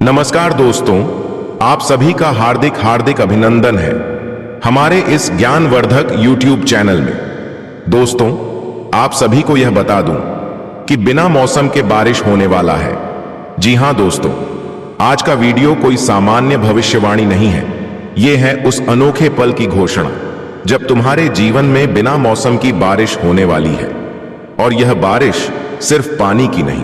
नमस्कार दोस्तों, आप सभी का हार्दिक हार्दिक अभिनंदन है हमारे इस ज्ञानवर्धक YouTube चैनल में। दोस्तों, आप सभी को यह बता दूं कि बिना मौसम के बारिश होने वाला है। जी हां दोस्तों, आज का वीडियो कोई सामान्य भविष्यवाणी नहीं है। यह है उस अनोखे पल की घोषणा जब तुम्हारे जीवन में बिना मौसम की बारिश होने वाली है। और यह बारिश सिर्फ पानी की नहीं,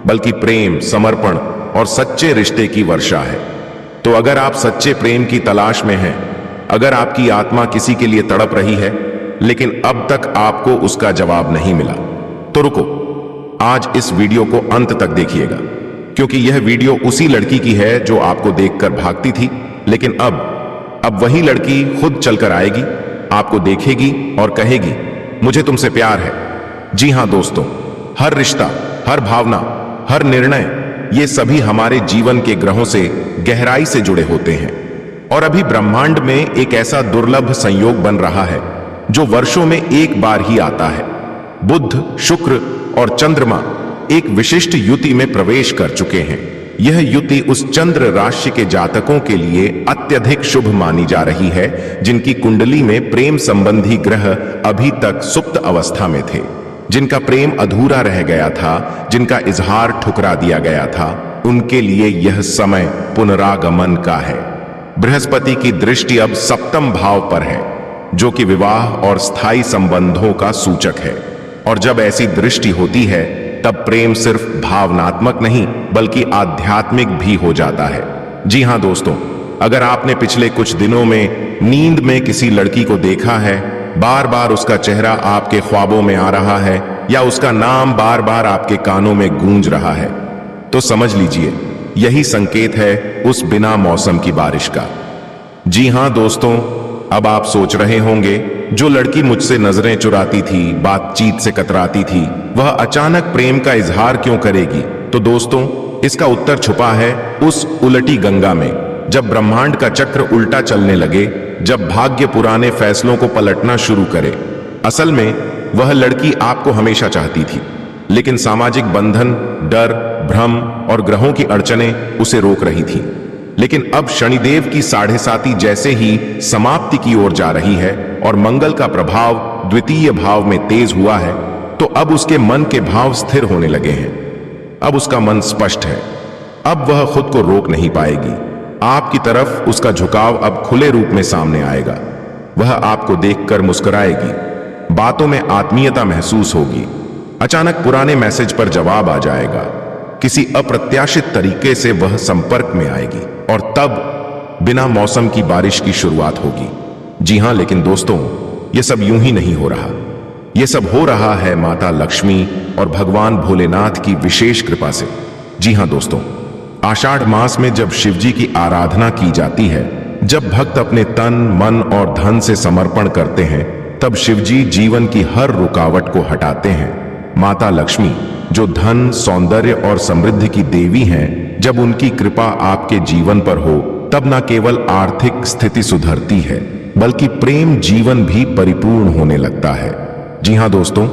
बल्कि प्रेम, समर्पण और सच्चे रिश्ते की वर्षा है। तो अगर आप सच्चे प्रेम की तलाश में हैं, अगर आपकी आत्मा किसी के लिए तड़प रही है लेकिन अब तक आपको उसका जवाब नहीं मिला, तो रुको, आज इस वीडियो को अंत तक देखिएगा, क्योंकि यह वीडियो उसी लड़की की है जो आपको देखकर भागती थी, लेकिन अब वही लड़की खुद चलकर आएगी, आपको देखेगी और कहेगी, मुझे तुमसे प्यार है। जी हां दोस्तों, हर रिश्ता, हर भावना, हर निर्णय, ये सभी हमारे जीवन के ग्रहों से गहराई से जुड़े होते हैं। और अभी ब्रह्मांड में एक ऐसा दुर्लभ संयोग बन रहा है जो वर्षों में एक बार ही आता है। बुध, शुक्र और चंद्रमा एक विशिष्ट युति में प्रवेश कर चुके हैं। यह युति उस चंद्र राशि के जातकों के लिए अत्यधिक शुभ मानी जा रही है जिनकी कुंडली में प्रेम संबंधी ग्रह अभी तक सुप्त अवस्था में थे, जिनका प्रेम अधूरा रह गया था, जिनका इजहार ठुकरा दिया गया था। उनके लिए यह समय पुनरागमन का है। बृहस्पति की दृष्टि अब सप्तम भाव पर है, जो कि विवाह और स्थायी संबंधों का सूचक है। और जब ऐसी दृष्टि होती है तब प्रेम सिर्फ भावनात्मक नहीं बल्कि आध्यात्मिक भी हो जाता है। जी हां दोस्तों, अगर आपने पिछले कुछ दिनों में नींद में किसी लड़की को देखा है, बार बार उसका चेहरा आपके ख्वाबों में आ रहा है या उसका नाम बार बार आपके कानों में गूंज रहा है, तो समझ लीजिए यही संकेत है उस बिना मौसम की बारिश का। जी हां दोस्तों, अब आप सोच रहे होंगे, जो लड़की मुझसे नजरें चुराती थी, बातचीत से कतराती थी, वह अचानक प्रेम का इजहार क्यों करेगी? तो दोस्तों, इसका उत्तर छुपा है उस उलटी गंगा में। जब ब्रह्मांड का चक्र उल्टा चलने लगे, जब भाग्य पुराने फैसलों को पलटना शुरू करे। असल में वह लड़की आपको हमेशा चाहती थी, लेकिन सामाजिक बंधन, डर, भ्रम और ग्रहों की अड़चनें उसे रोक रही थी। लेकिन अब शनिदेव की 7.5 जैसे ही समाप्ति की ओर जा रही है और मंगल का प्रभाव द्वितीय भाव में तेज हुआ है, तो अब उसके मन के भाव स्थिर होने लगे हैं। अब उसका मन स्पष्ट है। अब वह खुद को रोक नहीं पाएगी। आपकी तरफ उसका झुकाव अब खुले रूप में सामने आएगा। वह आपको देखकर मुस्कुराएगी, बातों में आत्मीयता महसूस होगी। अचानक पुराने मैसेज पर जवाब आ जाएगा, किसी अप्रत्याशित तरीके से वह संपर्क में आएगी और तब बिना मौसम की बारिश की शुरुआत होगी। जी हां, लेकिन दोस्तों, यह सब यूं ही नहीं हो रहा। यह सब हो रहा है माता लक्ष्मी और भगवान भोलेनाथ की विशेष कृपा से। जी हां दोस्तों, आषाढ़ मास में जब शिवजी की आराधना की जाती है, जब भक्त अपने तन, मन और धन से समर्पण करते हैं, तब शिवजी जीवन की हर रुकावट को हटाते हैं। माता लक्ष्मी, जो धन, सौंदर्य और समृद्धि की देवी हैं, जब उनकी कृपा आपके जीवन पर हो, तब न केवल आर्थिक स्थिति सुधरती है, बल्कि प्रेम जीवन भी परिपूर्ण होने लगता है। जी हां दोस्तों,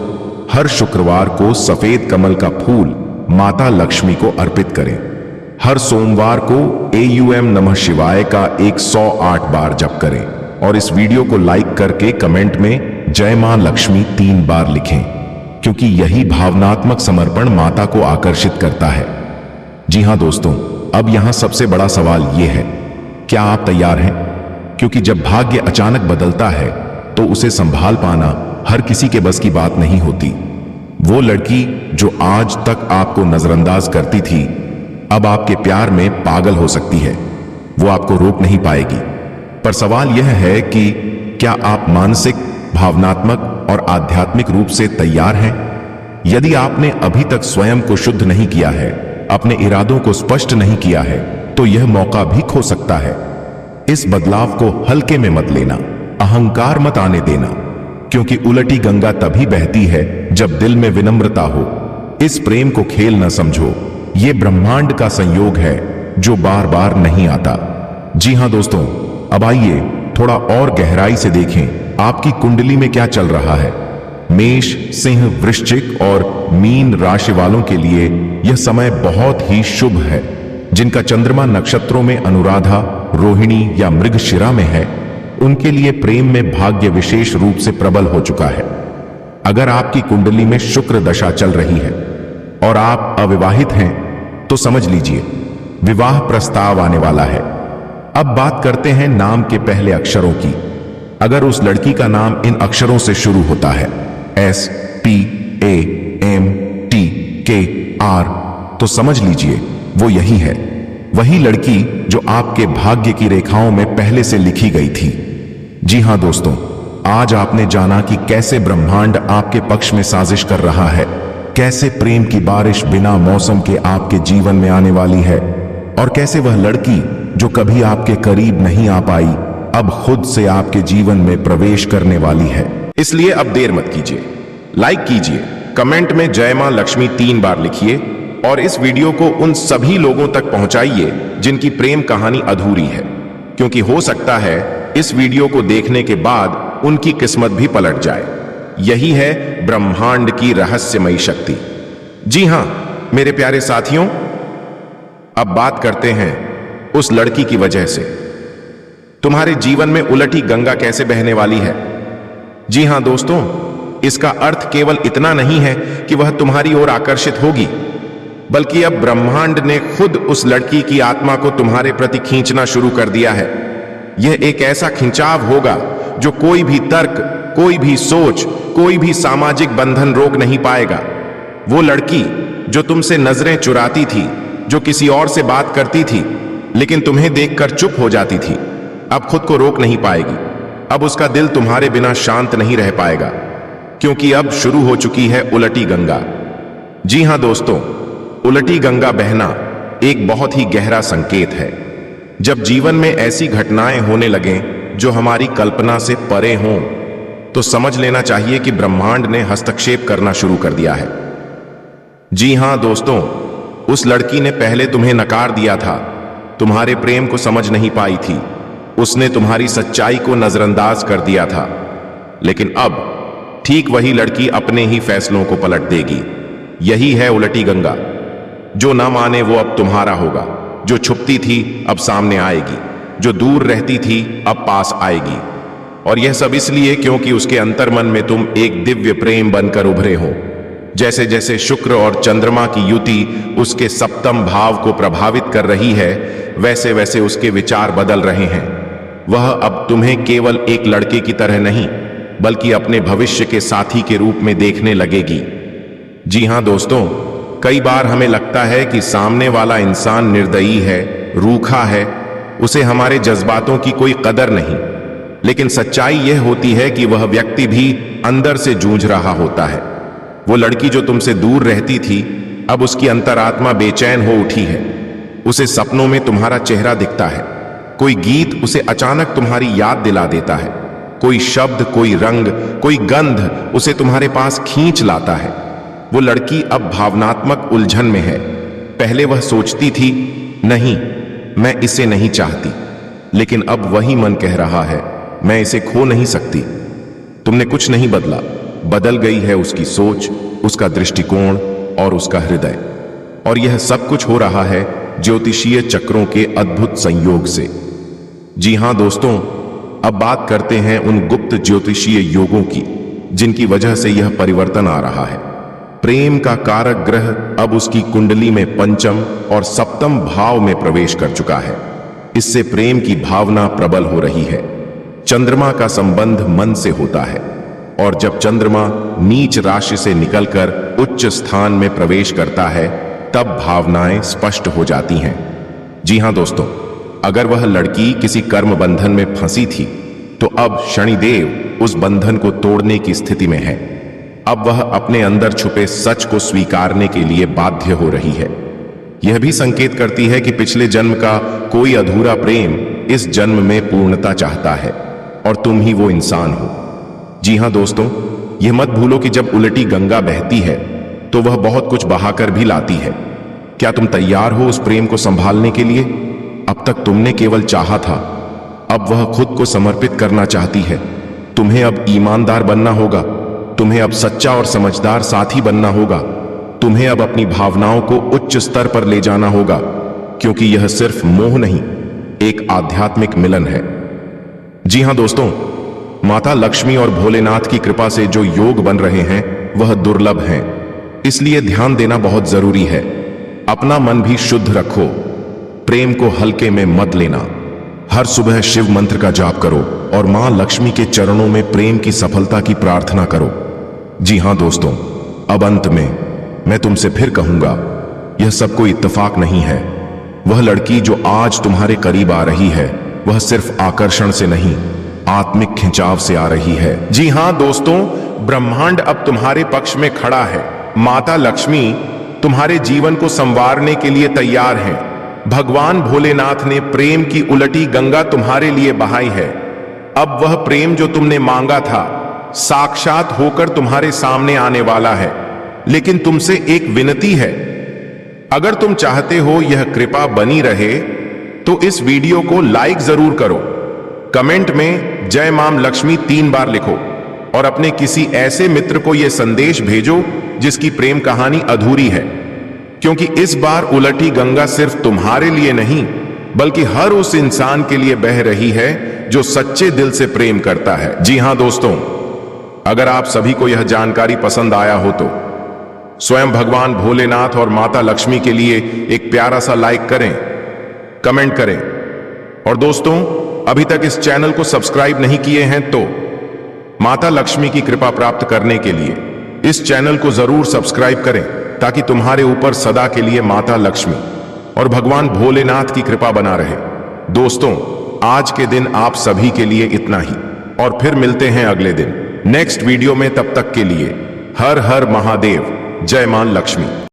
हर शुक्रवार को सफेद कमल का फूल माता लक्ष्मी को अर्पित करें। हर सोमवार को AUM नमः शिवाय का 108 बार जप करें और इस वीडियो को लाइक करके कमेंट में जय मां लक्ष्मी 3 बार लिखें, क्योंकि यही भावनात्मक समर्पण माता को आकर्षित करता है। जी हां दोस्तों, अब यहां सबसे बड़ा सवाल यह है, क्या आप तैयार हैं? क्योंकि जब भाग्य अचानक बदलता है तो उसे संभाल पाना हर किसी के बस की बात नहीं होती। वो लड़की जो आज तक आपको नजरअंदाज करती थी, अब आपके प्यार में पागल हो सकती है। वो आपको रोक नहीं पाएगी। पर सवाल यह है कि क्या आप मानसिक, भावनात्मक और आध्यात्मिक रूप से तैयार हैं? यदि आपने अभी तक स्वयं को शुद्ध नहीं किया है, अपने इरादों को स्पष्ट नहीं किया है, तो यह मौका भी खो सकता है। इस बदलाव को हल्के में मत लेना, अहंकार मत आने देना, क्योंकि उलटी गंगा तभी बहती है जब दिल में विनम्रता हो। इस प्रेम को खेल न समझो, ये ब्रह्मांड का संयोग है जो बार बार नहीं आता। जी हां दोस्तों, अब आइए थोड़ा और गहराई से देखें आपकी कुंडली में क्या चल रहा है। मेष, सिंह, वृश्चिक और मीन राशि वालों के लिए यह समय बहुत ही शुभ है। जिनका चंद्रमा नक्षत्रों में अनुराधा, रोहिणी या मृगशिरा में है, उनके लिए प्रेम में भाग्य विशेष रूप से प्रबल हो चुका है। अगर आपकी कुंडली में शुक्र दशा चल रही है और आप अविवाहित हैं, तो समझ लीजिए विवाह प्रस्ताव आने वाला है। अब बात करते हैं नाम के पहले अक्षरों की। अगर उस लड़की का नाम इन अक्षरों से शुरू होता है, S, P, A, M, T, K, R, तो समझ लीजिए वो यही है, वही लड़की जो आपके भाग्य की रेखाओं में पहले से लिखी गई थी। जी हां दोस्तों, आज आपने जाना कि कैसे ब्रह्मांड आपके पक्ष में साजिश कर रहा है, कैसे प्रेम की बारिश बिना मौसम के आपके जीवन में आने वाली है, और कैसे वह लड़की जो कभी आपके करीब नहीं आ पाई, अब खुद से आपके जीवन में प्रवेश करने वाली है। इसलिए अब देर मत कीजिए, लाइक कीजिए, कमेंट में जय मां लक्ष्मी 3 बार लिखिए और इस वीडियो को उन सभी लोगों तक पहुंचाइए जिनकी प्रेम कहानी अधूरी है, क्योंकि हो सकता है इस वीडियो को देखने के बाद उनकी किस्मत भी पलट जाए। यही है ब्रह्मांड की रहस्यमयी शक्ति। जी हां मेरे प्यारे साथियों, अब बात करते हैं उस लड़की की वजह से तुम्हारे जीवन में उलटी गंगा कैसे बहने वाली है। जी हां दोस्तों, इसका अर्थ केवल इतना नहीं है कि वह तुम्हारी ओर आकर्षित होगी, बल्कि अब ब्रह्मांड ने खुद उस लड़की की आत्मा को तुम्हारे प्रति खींचना शुरू कर दिया है। यह एक ऐसा खिंचाव होगा जो कोई भी तर्क, कोई भी सोच, कोई भी सामाजिक बंधन रोक नहीं पाएगा। वो लड़की जो तुमसे नजरें चुराती थी, जो किसी और से बात करती थी लेकिन तुम्हें देखकर चुप हो जाती थी, अब खुद को रोक नहीं पाएगी। अब उसका दिल तुम्हारे बिना शांत नहीं रह पाएगा, क्योंकि अब शुरू हो चुकी है उलटी गंगा। जी हां दोस्तों, उलटी गंगा बहना एक बहुत ही गहरा संकेत है। जब जीवन में ऐसी घटनाएं होने लगें जो हमारी कल्पना से परे हों, तो समझ लेना चाहिए कि ब्रह्मांड ने हस्तक्षेप करना शुरू कर दिया है। जी हां दोस्तों, उस लड़की ने पहले तुम्हें नकार दिया था, तुम्हारे प्रेम को समझ नहीं पाई थी, उसने तुम्हारी सच्चाई को नजरअंदाज कर दिया था। लेकिन अब ठीक वही लड़की अपने ही फैसलों को पलट देगी। यही है उलटी गंगा। जो ना माने वो अब तुम्हारा होगा, जो छुपती थी अब सामने आएगी, जो दूर रहती थी अब पास आएगी। और यह सब इसलिए क्योंकि उसके अंतर्मन में तुम एक दिव्य प्रेम बनकर उभरे हो। जैसे जैसे शुक्र और चंद्रमा की युति उसके सप्तम भाव को प्रभावित कर रही है, वैसे वैसे उसके विचार बदल रहे हैं। वह अब तुम्हें केवल एक लड़के की तरह नहीं, बल्कि अपने भविष्य के साथी के रूप में देखने लगेगी। जी हां दोस्तों, कई बार हमें लगता है कि सामने वाला इंसान निर्दयी है, रूखा है, उसे हमारे जज्बातों की कोई कदर नहीं। लेकिन सच्चाई यह होती है कि वह व्यक्ति भी अंदर से जूझ रहा होता है। वो लड़की जो तुमसे दूर रहती थी, अब उसकी अंतरात्मा बेचैन हो उठी है। उसे सपनों में तुम्हारा चेहरा दिखता है, कोई गीत उसे अचानक तुम्हारी याद दिला देता है, कोई शब्द, कोई रंग, कोई गंध उसे तुम्हारे पास खींच लाता है। वो लड़की अब भावनात्मक उलझन में है। पहले वह सोचती थी, नहीं मैं इसे नहीं चाहती, लेकिन अब वही मन कह रहा है, मैं इसे खो नहीं सकती। तुमने कुछ नहीं बदला, बदल गई है उसकी सोच, उसका दृष्टिकोण और उसका हृदय। और यह सब कुछ हो रहा है ज्योतिषीय चक्रों के अद्भुत संयोग से। जी हां दोस्तों, अब बात करते हैं उन गुप्त ज्योतिषीय योगों की जिनकी वजह से यह परिवर्तन आ रहा है। प्रेम का कारक ग्रह अब उसकी कुंडली में पंचम और सप्तम भाव में प्रवेश कर चुका है। इससे प्रेम की भावना प्रबल हो रही है। चंद्रमा का संबंध मन से होता है, और जब चंद्रमा नीच राशि से निकलकर उच्च स्थान में प्रवेश करता है, तब भावनाएं स्पष्ट हो जाती हैं। जी हां दोस्तों, अगर वह लड़की किसी कर्म बंधन में फंसी थी, तो अब शनिदेव उस बंधन को तोड़ने की स्थिति में है। अब वह अपने अंदर छुपे सच को स्वीकारने के लिए बाध्य हो रही है। यह भी संकेत करती है कि पिछले जन्म का कोई अधूरा प्रेम इस जन्म में पूर्णता चाहता है, और तुम ही वो इंसान हो। जी हां दोस्तों, यह मत भूलो कि जब उलटी गंगा बहती है तो वह बहुत कुछ बहाकर भी लाती है। क्या तुम तैयार हो उस प्रेम को संभालने के लिए? अब तक तुमने केवल चाहा था, अब वह खुद को समर्पित करना चाहती है। तुम्हें अब ईमानदार बनना होगा, तुम्हें अब सच्चा और समझदार साथी बनना होगा, तुम्हें अब अपनी भावनाओं को उच्च स्तर पर ले जाना होगा। क्योंकि यह सिर्फ मोह नहीं, एक आध्यात्मिक मिलन है। जी हां दोस्तों, माता लक्ष्मी और भोलेनाथ की कृपा से जो योग बन रहे हैं वह दुर्लभ हैं, इसलिए ध्यान देना बहुत जरूरी है। अपना मन भी शुद्ध रखो, प्रेम को हल्के में मत लेना। हर सुबह शिव मंत्र का जाप करो और मां लक्ष्मी के चरणों में प्रेम की सफलता की प्रार्थना करो। जी हां दोस्तों, अब अंत में मैं तुमसे फिर कहूंगा, यह सब कोई इत्तेफाक नहीं है। वह लड़की जो आज तुम्हारे करीब आ रही है वह सिर्फ आकर्षण से नहीं, आत्मिक खिंचाव से आ रही है। जी हां दोस्तों, ब्रह्मांड अब तुम्हारे पक्ष में खड़ा है। माता लक्ष्मी तुम्हारे जीवन को संवारने के लिए तैयार हैं। भगवान भोलेनाथ ने प्रेम की उलटी गंगा तुम्हारे लिए बहाई है। अब वह प्रेम जो तुमने मांगा था साक्षात होकर तुम्हारे सामने आने वाला है। लेकिन तुमसे एक विनती है, अगर तुम चाहते हो यह कृपा बनी रहे तो इस वीडियो को लाइक जरूर करो, कमेंट में जय मां लक्ष्मी 3 बार लिखो और अपने किसी ऐसे मित्र को यह संदेश भेजो जिसकी प्रेम कहानी अधूरी है, क्योंकि इस बार उलटी गंगा सिर्फ तुम्हारे लिए नहीं बल्कि हर उस इंसान के लिए बह रही है जो सच्चे दिल से प्रेम करता है। जी हां दोस्तों, अगर आप सभी को यह जानकारी पसंद आया हो तो स्वयं भगवान भोलेनाथ और माता लक्ष्मी के लिए एक प्यारा सा लाइक करें, कमेंट करें और दोस्तों अभी तक इस चैनल को सब्सक्राइब नहीं किए हैं तो माता लक्ष्मी की कृपा प्राप्त करने के लिए इस चैनल को जरूर सब्सक्राइब करें, ताकि तुम्हारे ऊपर सदा के लिए माता लक्ष्मी और भगवान भोलेनाथ की कृपा बना रहे। दोस्तों, आज के दिन आप सभी के लिए इतना ही और फिर मिलते हैं अगले दिन नेक्स्ट वीडियो में। तब तक के लिए हर हर महादेव, जय मां लक्ष्मी।